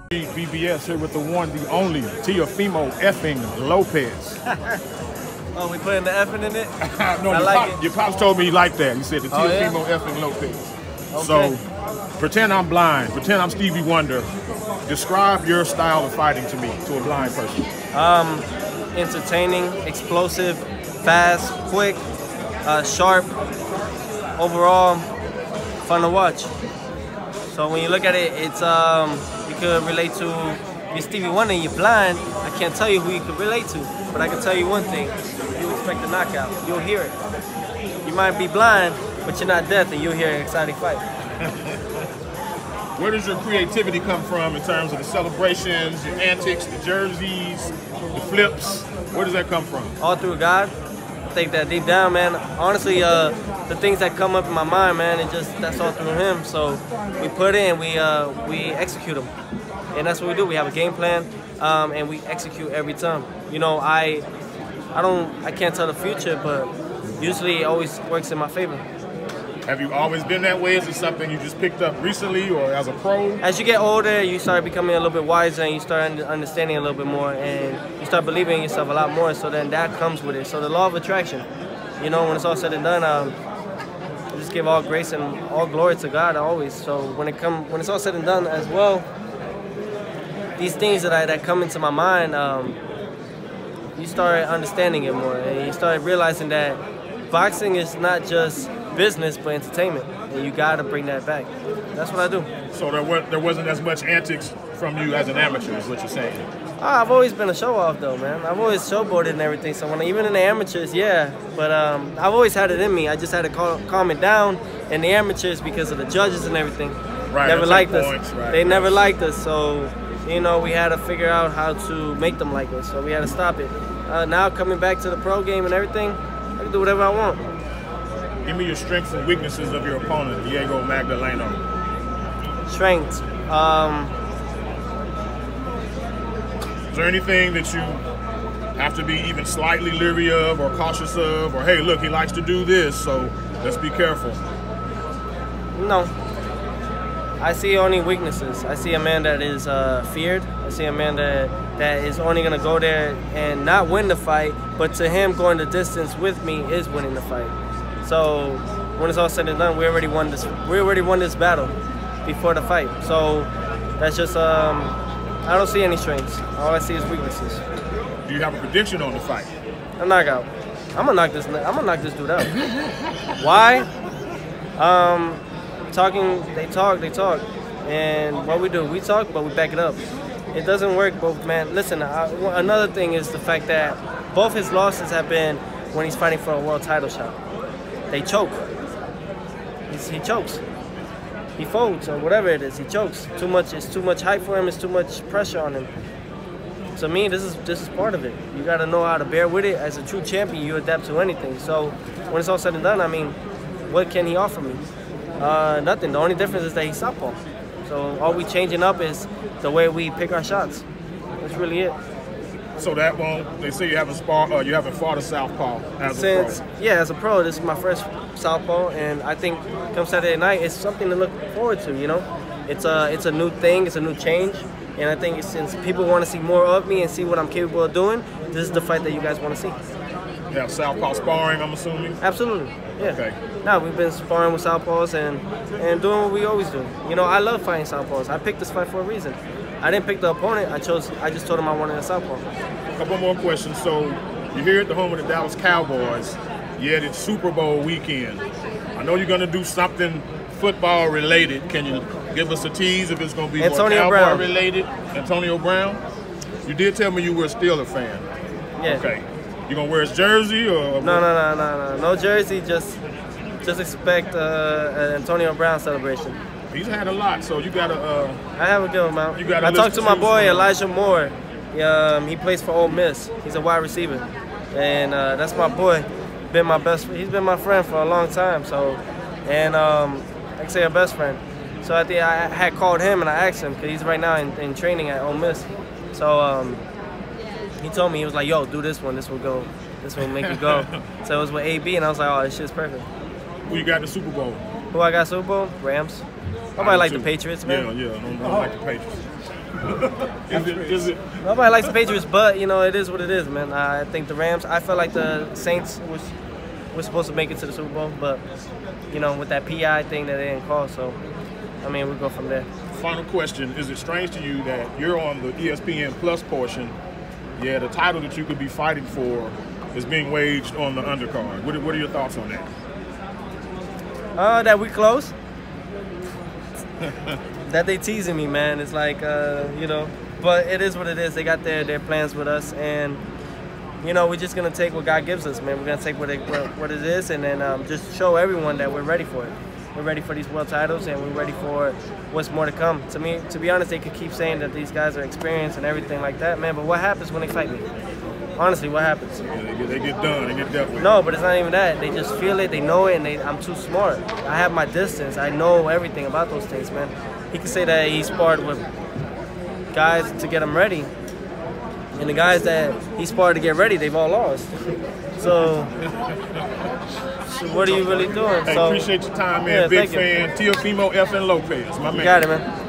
BBS here with the one, the only, Teofimo effing Lopez. Oh, we putting the effing in it? No, your pops told me he liked that. He said the Teofimo effing Lopez. Okay. So, pretend I'm blind. Pretend I'm Stevie Wonder. Describe your style of fighting to me, to a blind person. Entertaining, explosive, fast, quick, sharp. Overall, fun to watch. So when you look at it, it's you could relate to. If you're Stevie Wonder and you're blind, I can't tell you who you could relate to, but I can tell you one thing: you expect a knockout. You'll hear it. You might be blind, but you're not deaf, and you'll hear an exciting fight. Where does your creativity come from in terms of the celebrations, your antics, the jerseys, the flips? Where does that come from? All through God. I think that deep down, man. Honestly, the things that come up in my mind, man, that's all through Him. So we put in, we execute them, and that's what we do. We have a game plan, and we execute every time. You know, I can't tell the future, but usually it always works in my favor. Have you always been that way? Is it something you just picked up recently or as a pro? As you get older, you start becoming a little bit wiser and you start understanding a little bit more and you start believing in yourself a lot more, so then that comes with it. So the law of attraction, you know, when it's all said and done, I just give all grace and all glory to God always. So when it's all said and done as well, these things that come into my mind, you start understanding it more and you start realizing that boxing is not just business but entertainment, and you gotta bring that back. That's what I do. So there wasn't as much antics from you as an amateur, is what you're saying? I've always been a show-off though, man. I've always showboated and everything, so even in the amateurs, yeah, but I've always had it in me. I just had to calm it down in the amateurs because of the judges and everything. Right, never liked us. Points, right, they never liked us, so you know, we had to figure out how to make them like us, so we had to stop it. Now coming back to the pro game and everything, I can do whatever I want. Give me your strengths and weaknesses of your opponent, Diego Magdaleno. Strengths. Is there anything that you have to be even slightly leery of or cautious of? Or, hey, look, he likes to do this, so let's be careful. No. I see only weaknesses. I see a man that is feared. I see a man that is only going to go there and not win the fight, but to him going the distance with me is winning the fight. So when it's all said and done, we already won this battle before the fight. So that's just I don't see any strengths. All I see is weaknesses. Do you have a prediction on the fight? A knockout. I'm gonna knock this dude out. Why? They talk, and what we do, we talk, but we back it up. It doesn't work, both man. Listen, another thing is the fact that both his losses have been when he's fighting for a world title shot. They choke. He chokes. He folds or whatever it is. He chokes. It's too much hype for him. It's too much pressure on him. To me, this is part of it. You got to know how to bear with it. As a true champion, you adapt to anything. So when it's all said and done, I mean, what can he offer me? Nothing. The only difference is that he's southpaw. So all we changing up is the way we pick our shots. That's really it. So that won't, they say you haven't fought a southpaw as a pro. Yeah, as a pro, this is my first southpaw, and I think come Saturday night, it's something to look forward to, you know? It's a new thing, it's a new change, and I think since people want to see more of me and see what I'm capable of doing, this is the fight that you guys want to see. You have southpaw sparring, I'm assuming? Absolutely, yeah. Okay. Now, we've been sparring with southpaws and doing what we always do. You know, I love fighting southpaws. I picked this fight for a reason. I didn't pick the opponent. I just told him I wanted a southpaw. A couple more questions. So you're here at the home of the Dallas Cowboys. Yet it's Super Bowl weekend. I know you're going to do something football related. Can you give us a tease if it's going to be more Cowboy related? Antonio Brown. You did tell me you were a Steeler fan. Yeah. Okay. You gonna wear his jersey or? No jersey. Just expect an Antonio Brown celebration. He's had a lot, so you gotta. I have a good amount. You gotta. I talked to my boy Elijah Moore. He plays for Ole Miss. He's a wide receiver, and that's my boy. He's been my friend for a long time. So, and I can say a best friend. So I think I had called him and I asked him because he's right now in training at Ole Miss. So he told me, he was like, "Yo, do this one. This will make it go." So it was with AB, and I was like, "Oh, this shit's perfect." Who you got in the Super Bowl? Who I got Super Bowl? Rams. Nobody like the Patriots, man. Yeah, I don't like the Patriots. Is it? Nobody likes the Patriots, but you know it is what it is, man. I think the Rams. I felt like the Saints was supposed to make it to the Super Bowl, but you know with that PI thing that they didn't call, so I mean we go from there. Final question: is it strange to you that you're on the ESPN Plus portion? Yeah, the title that you could be fighting for is being waged on the undercard. What are your thoughts on that? That we close. That they teasing me, man. It's like, you know, but it is what it is. They got their plans with us, and you know, we're just gonna take what God gives us, man. We're gonna take what it is, and then just show everyone that we're ready for it. We're ready for these world titles, and we're ready for what's more to come. To me, to be honest, they could keep saying that these guys are experienced and everything like that, man. But what happens when they fight me? Honestly, what happens? Yeah, they get done. They get dealt with. No, but it's not even that. They just feel it. They know it, and I'm too smart. I have my distance. I know everything about those things, man. He can say that he sparred with guys to get him ready, and the guys that he sparred to get ready, they've all lost. So what are you really doing? Hey, appreciate your time, man. Yeah, Big fan. Teofimo F. and Lopez, my man. You got it, man.